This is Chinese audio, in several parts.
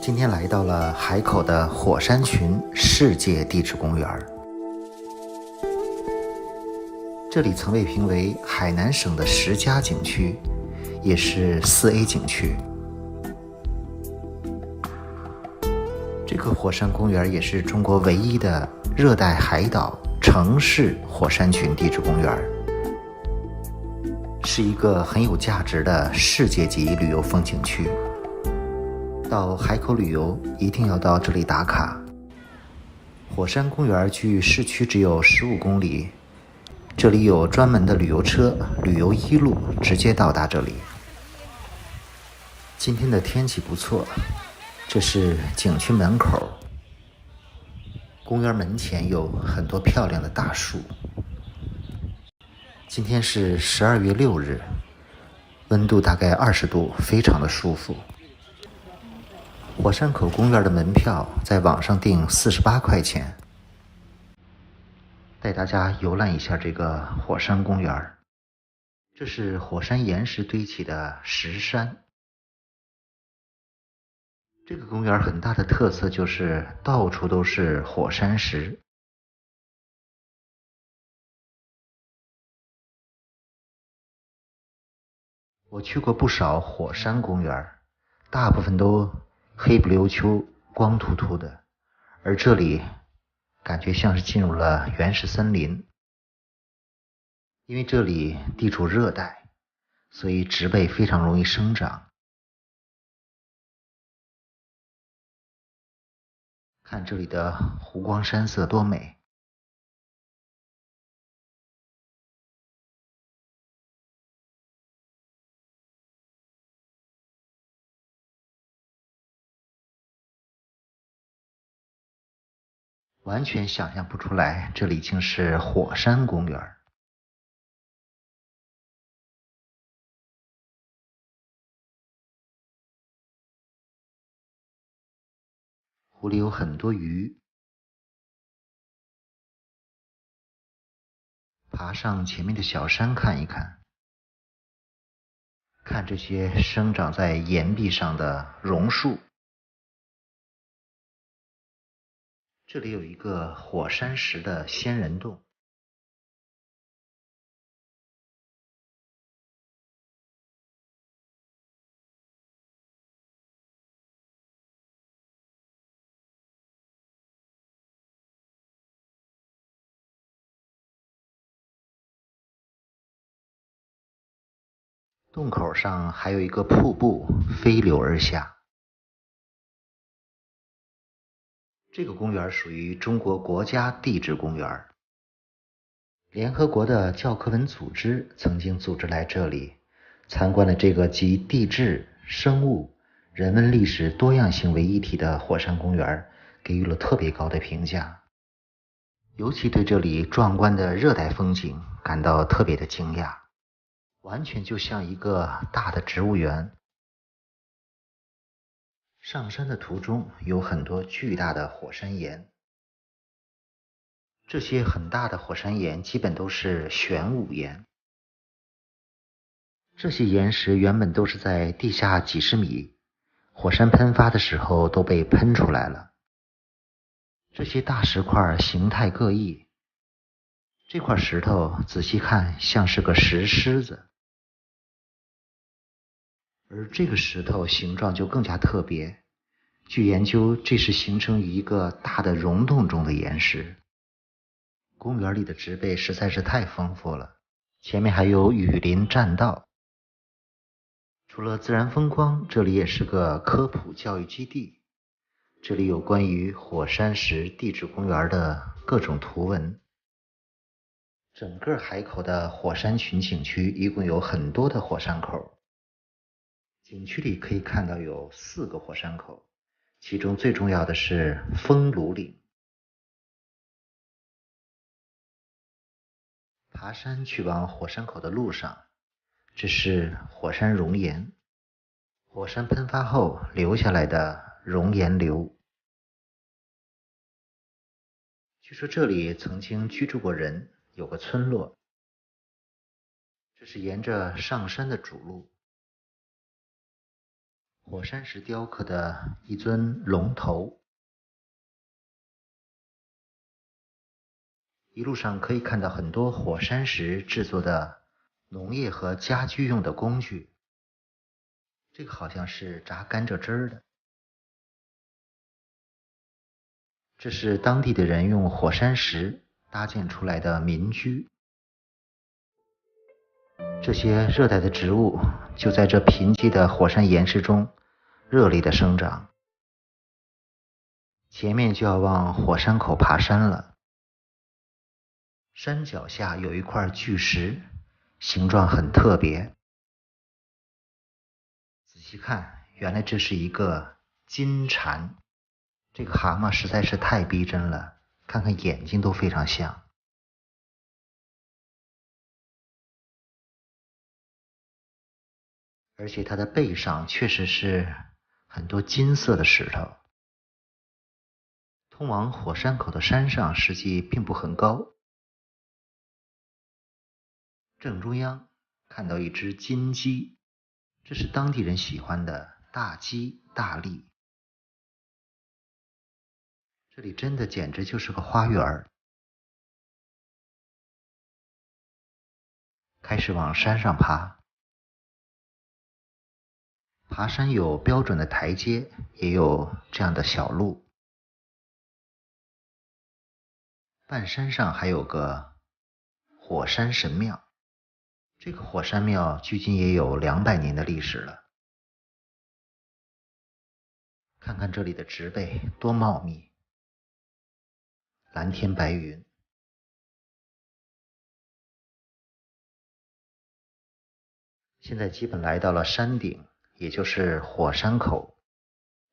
今天来到了海口的火山群世界地质公园，这里曾被评为海南省的10佳景区，也是4A 景区。这个火山公园也是中国唯一的热带海岛城市火山群地质公园，是一个很有价值的世界级旅游风景区。到海口旅游一定要到这里打卡。火山公园距市区只有15公里，这里有专门的旅游车、旅游1路直接到达这里。今天的天气不错，这是景区门口，公园门前有很多漂亮的大树。今天是12月6日，温度大概20度，非常的舒服。火山口公园的门票在网上订48块钱。带大家游览一下这个火山公园，这是火山岩石堆起的石山。这个公园很大的特色就是到处都是火山石。我去过不少火山公园，大部分都黑不溜秋、光秃秃的，而这里感觉像是进入了原始森林。因为这里地处热带，所以植被非常容易生长。看这里的湖光山色多美。完全想象不出来，这里竟是火山公园。湖里有很多鱼，爬上前面的小山看一看，看这些生长在岩壁上的榕树。这里有一个火山石的仙人洞。洞口上还有一个瀑布飞流而下。这个公园属于中国国家地质公园。联合国的教科文组织曾经组织来这里参观了这个集地质、生物、人文历史多样性为一体的火山公园，给予了特别高的评价。尤其对这里壮观的热带风景感到特别的惊讶，完全就像一个大的植物园。上山的途中有很多巨大的火山岩，这些很大的火山岩基本都是玄武岩。这些岩石原本都是在地下几十米，火山喷发的时候都被喷出来了。这些大石块形态各异，这块石头仔细看像是个石狮子，而这个石头形状就更加特别。据研究，这是形成于一个大的溶洞中的岩石。公园里的植被实在是太丰富了，前面还有雨林栈道。除了自然风光，这里也是个科普教育基地。这里有关于火山石地质公园的各种图文。整个海口的火山群景区一共有很多的火山口，景区里可以看到有4个火山口，其中最重要的是丰庐岭。爬山去往火山口的路上，这是火山熔岩，火山喷发后留下来的熔岩流。据说这里曾经居住过人，有个村落。这是沿着上山的主路。火山石雕刻的一尊龙头，一路上可以看到很多火山石制作的农业和家居用的工具，这个好像是榨甘蔗汁的。这是当地的人用火山石搭建出来的民居。这些热带的植物就在这贫瘠的火山岩石中热烈的生长。前面就要往火山口爬山了，山脚下有一块巨石，形状很特别。仔细看，原来这是一个金蝉。这个蛤蟆实在是太逼真了，看看眼睛都非常像。而且它的背上确实是很多金色的石头。通往火山口的山上实际并不很高。正中央看到一只金鸡，这是当地人喜欢的大吉大利。这里真的简直就是个花园。开始往山上爬。爬山有标准的台阶，也有这样的小路。半山上还有个火山神庙，这个火山庙距今也有200年的历史了。看看这里的植被多茂密，蓝天白云。现在基本来到了山顶，也就是火山口。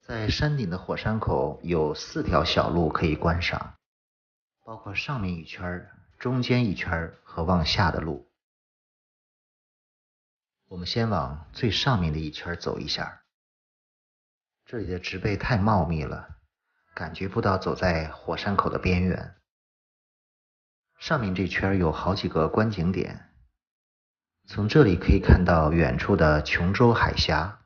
在山顶的火山口有4条小路可以观赏，包括上面一圈、中间一圈和往下的路。我们先往最上面的一圈走一下。这里的植被太茂密了，感觉不到走在火山口的边缘。上面这圈有好几个观景点，从这里可以看到远处的琼州海峡。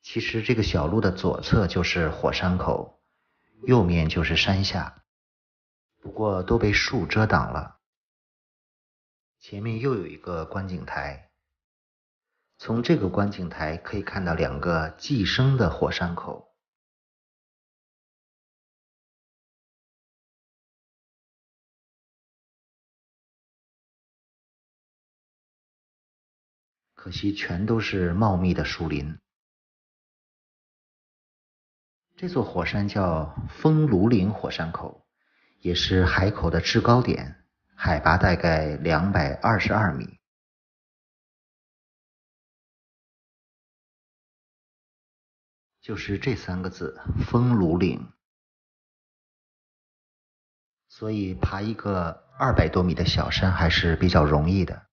其实这个小路的左侧就是火山口，右面就是山下，不过都被树遮挡了。前面又有一个观景台，从这个观景台可以看到2个寄生的火山口。可惜全都是茂密的树林。这座火山叫丰庐岭火山口，也是海口的制高点，海拔大概222米。就是这3个字，丰庐岭。所以爬一个200多米的小山还是比较容易的。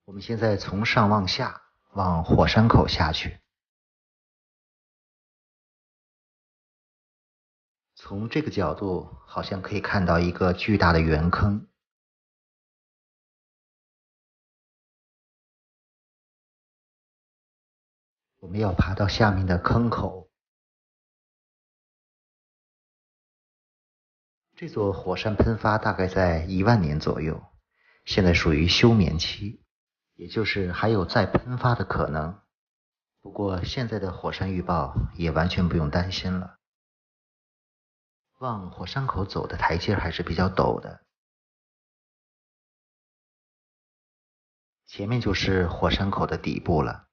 我们现在从上往下，往火山口下去。从这个角度好像可以看到一个巨大的圆坑。我们要爬到下面的坑口。这座火山喷发大概在1万年左右，现在属于休眠期，也就是还有再喷发的可能。不过现在的火山预报也完全不用担心了。往火山口走的台阶还是比较陡的。前面就是火山口的底部了。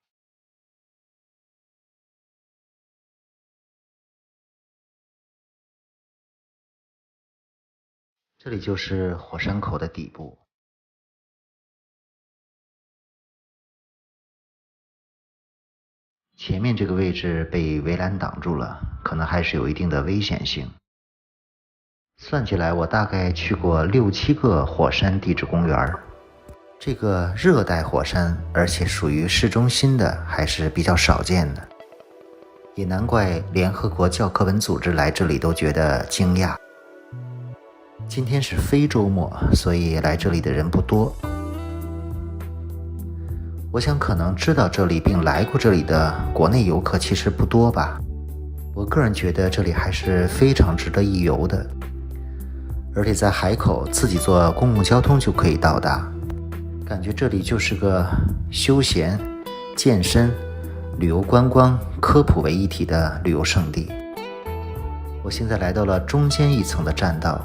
这里就是火山口的底部。前面这个位置被围栏挡住了，可能还是有一定的危险性。算起来我大概去过6、7个火山地质公园。这个热带火山，而且属于市中心的，还是比较少见的。也难怪联合国教科文组织来这里都觉得惊讶。今天是非周末，所以来这里的人不多。我想可能知道这里并来过这里的国内游客其实不多吧。我个人觉得这里还是非常值得一游的，而且在海口自己坐公共交通就可以到达，感觉这里就是个休闲、健身、旅游观光、科普为一体的旅游胜地。我现在来到了中间一层的栈道，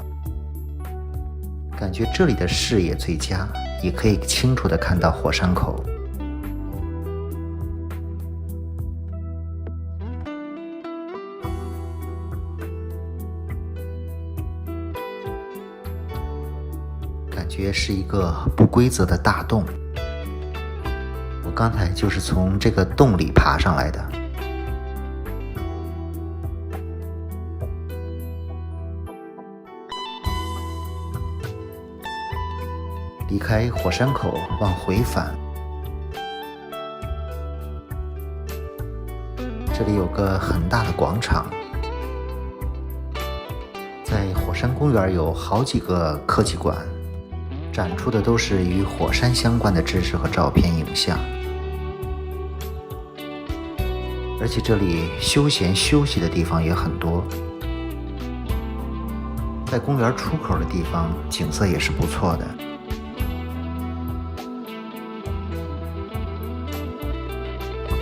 感觉这里的视野最佳，也可以清楚地看到火山口。感觉是一个不规则的大洞，我刚才就是从这个洞里爬上来的。离开火山口往回返，这里有个很大的广场。在火山公园有好几个科技馆，展出的都是与火山相关的知识和照片影像。而且这里休闲休息的地方也很多，在公园出口的地方景色也是不错的。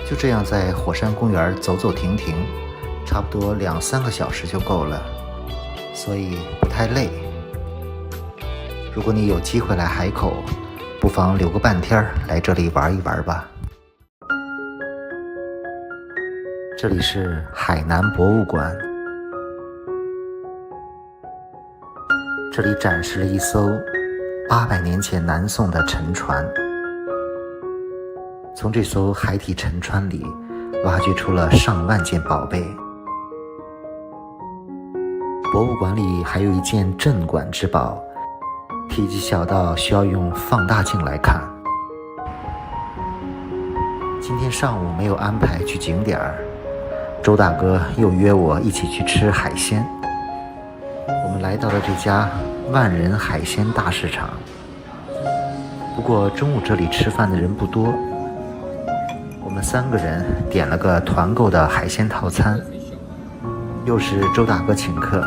就这样在火山公园走走停停，差不多2-3个小时就够了，所以不太累。如果你有机会来海口，不妨留个半天来这里玩一玩吧。这里是海南博物馆，这里展示了一艘800年前南宋的沉船。从这艘海底沉船里挖掘出了上万件宝贝。博物馆里还有一件镇馆之宝，体积小到需要用放大镜来看。今天上午没有安排去景点，周大哥又约我一起去吃海鲜。我们来到了这家万人海鲜大市场，不过中午这里吃饭的人不多。我们3个人点了个团购的海鲜套餐，又是周大哥请客。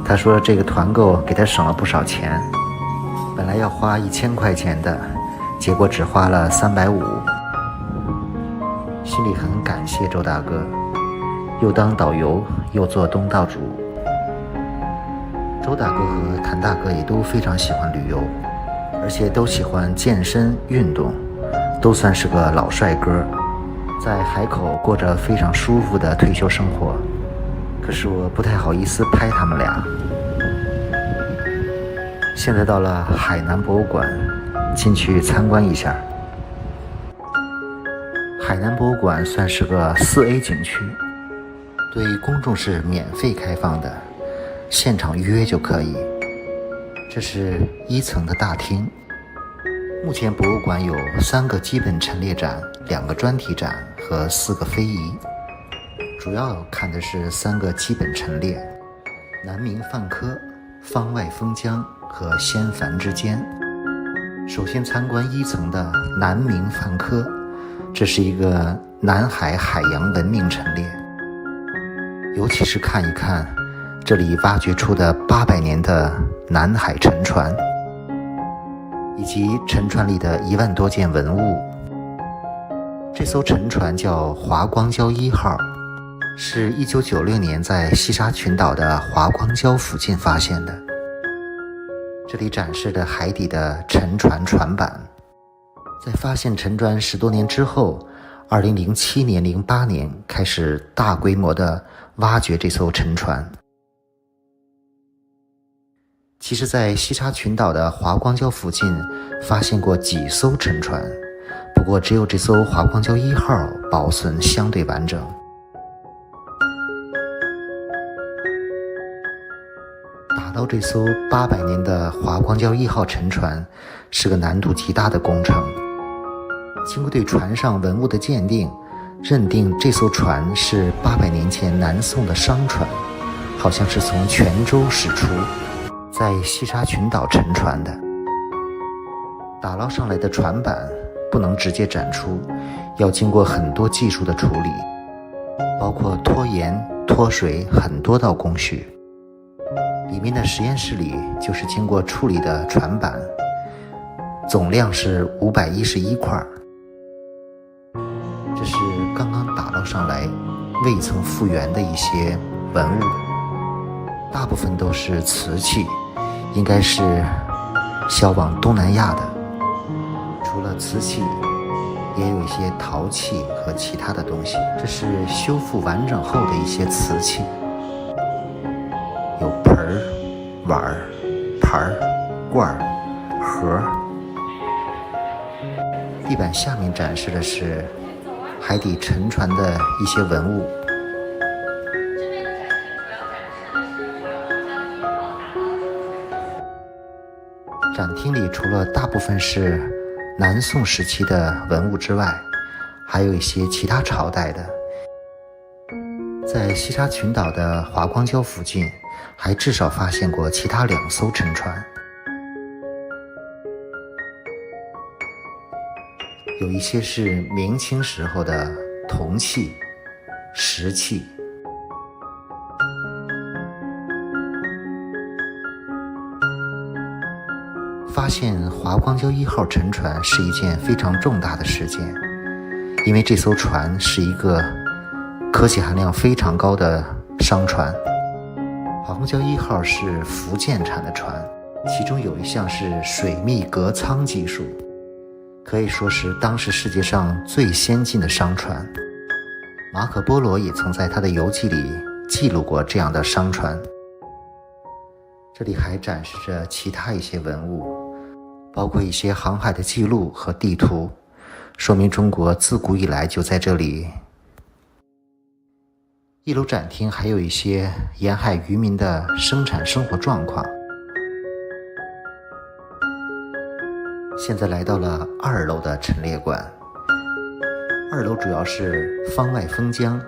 他说这个团购给他省了不少钱，本来要花1000块钱的，结果只花了350，心里很感谢周大哥，又当导游又做东道主。周大哥和谭大哥也都非常喜欢旅游，而且都喜欢健身运动，都算是个老帅哥，在海口过着非常舒服的退休生活。可是我不太好意思拍他们俩。现在到了海南博物馆，进去参观一下。海南博物馆算是个4A 景区，对公众是免费开放的，现场预约就可以。这是1层的大厅。目前博物馆有3个基本陈列展、2个专题展和4个非遗，主要看的是3个基本陈列：南明范科、方外封疆和仙凡之间。首先参观1层的南明范科，这是一个南海海洋文明陈列，尤其是看一看这里挖掘出的800年的南海沉船，以及沉船里的1万多件文物。这艘沉船叫华光礁1号，是1996年在西沙群岛的华光礁附近发现的。这里展示的海底的沉船船板，在发现沉船10多年之后，2007年、08年开始大规模的挖掘这艘沉船。其实在西沙群岛的华光礁附近发现过几艘沉船，不过只有这艘华光礁1号保存相对完整。打捞这艘800年的华光礁1号沉船是个难度极大的工程。经过对船上文物的鉴定，认定这艘船是800年前南宋的商船，好像是从泉州驶出，在西沙群岛沉船的。打捞上来的船板不能直接展出，要经过很多技术的处理，包括脱盐、脱水很多道工序。里面的实验室里就是经过处理的船板，总量是511块。这是刚刚打捞上来未曾复原的一些文物，大部分都是瓷器，应该是销往东南亚的。除了瓷器，也有一些陶器和其他的东西。这是修复完整后的一些瓷器，有盆儿、碗儿、盘儿、罐儿、盒儿。地板下面展示的是海底沉船的一些文物。展厅里除了大部分是南宋时期的文物之外，还有一些其他朝代的。在西沙群岛的华光礁附近，还至少发现过其他2艘沉船。有一些是明清时候的铜器、石器。发现华光礁1号沉船是一件非常重大的事件，因为这艘船是一个科技含量非常高的商船。华光礁1号是福建产的船，其中有一项是水密隔舱技术，可以说是当时世界上最先进的商船。马可波罗也曾在他的游记里记录过这样的商船。这里还展示着其他一些文物，包括一些航海的记录和地图，说明中国自古以来就在这里。1楼展厅还有一些沿海渔民的生产生活状况。现在来到了2楼的陈列馆。2楼主要是方外封疆，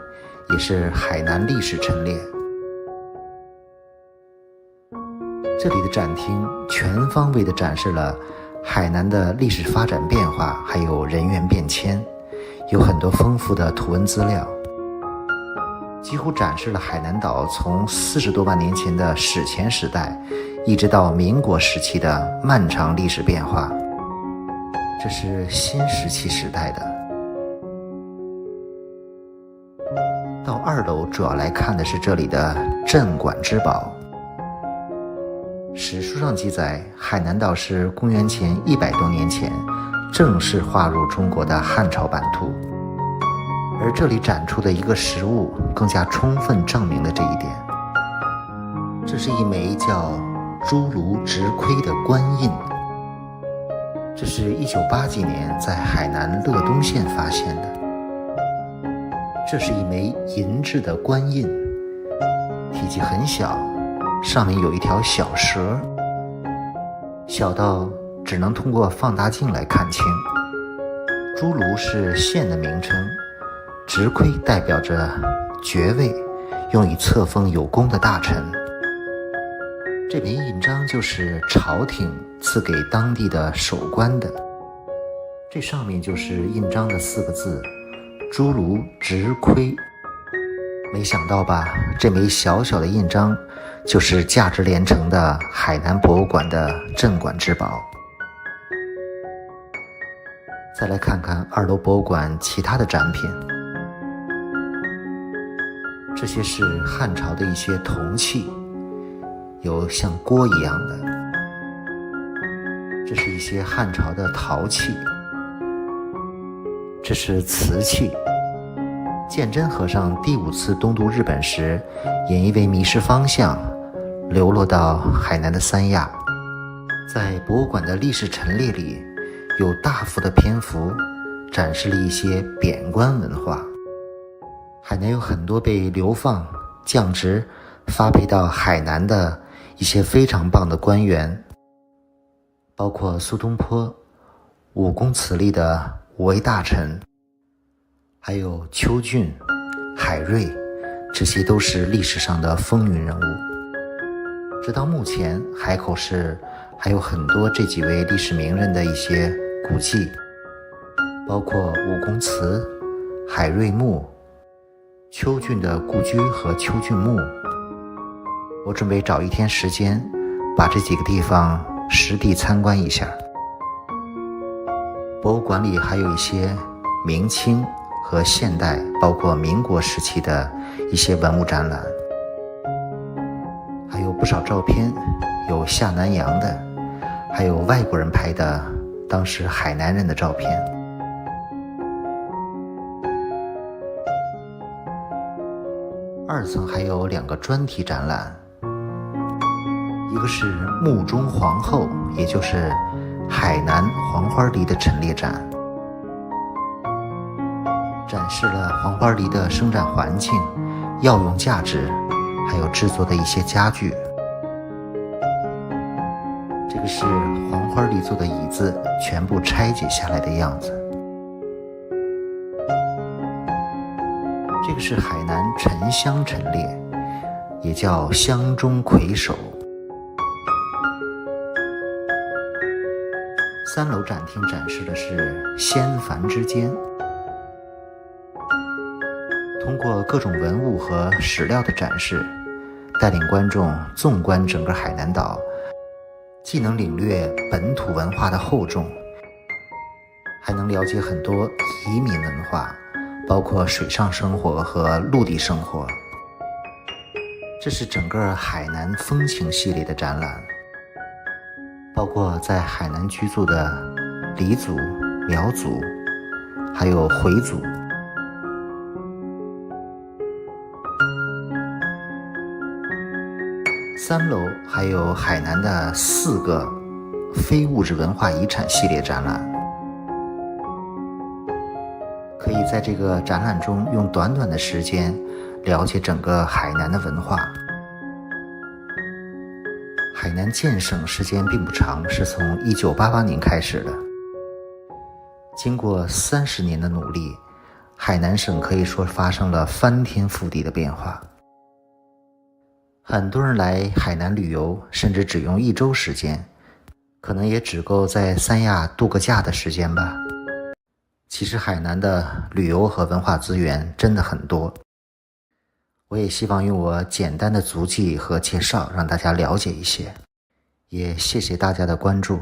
也是海南历史陈列。这里的展厅全方位地展示了海南的历史发展变化，还有人员变迁，有很多丰富的图文资料，几乎展示了海南岛从40多万年前的史前时代，一直到民国时期的漫长历史变化。这是新石器时代的。到2楼主要来看的是这里的镇馆之宝。史书上记载，海南岛是公元前100多年前正式划入中国的汉朝版图，而这里展出的一个实物更加充分证明了这一点。这是一枚叫朱炉直盔的官印，这是1980几年在海南乐东县发现的。这是一枚银制的官印，体积很小，上面有一条小蛇，小到只能通过放大镜来看清。朱炉是县的名称，直盔代表着爵位，用以册封有功的大臣。这枚印章就是朝廷赐给当地的守官的，这上面就是印章的4个字：朱炉直盔。没想到吧，这枚小小的印章就是价值连城的海南博物馆的镇馆之宝。再来看看2楼博物馆其他的展品，这些是汉朝的一些铜器，有像锅一样的，这是一些汉朝的陶器，这是瓷器。鉴真和尚第5次东渡日本时，也因为迷失方向，流落到海南的三亚。在博物馆的历史陈列里，有大幅的篇幅展示了一些贬官文化。海南有很多被流放、降职、发配到海南的一些非常棒的官员，包括苏东坡、武功慈利的5位大臣，还有邱俊、海瑞，这些都是历史上的风云人物。直到目前，海口市还有很多这几位历史名人的一些古迹，包括武公祠、海瑞墓、邱俊的故居和邱俊墓。我准备找一天时间，把这几个地方实地参观一下。博物馆里还有一些明清和现代，包括民国时期的一些文物展览，还有不少照片，有下南洋的，还有外国人拍的当时海南人的照片。2层还有2个专题展览，一个是墓中皇后，也就是海南黄花梨的陈列展，展示了黄花梨的生长环境、药用价值，还有制作的一些家具。这个是黄花梨做的椅子全部拆解下来的样子。这个是海南沉香陈列，也叫香中魁首。3楼展厅展示的是仙凡之间，通过各种文物和史料的展示，带领观众纵观整个海南岛，既能领略本土文化的厚重，还能了解很多移民文化，包括水上生活和陆地生活。这是整个海南风情系列的展览，包括在海南居住的黎族、苗族，还有回族。3楼还有海南的4个非物质文化遗产系列展览，可以在这个展览中用短短的时间了解整个海南的文化。海南建省时间并不长，是从1988年开始的。经过30年的努力，海南省可以说发生了翻天覆地的变化。很多人来海南旅游，甚至只用1周时间，可能也只够在三亚度个假的时间吧。其实海南的旅游和文化资源真的很多，我也希望用我简单的足迹和介绍让大家了解一些，也谢谢大家的关注。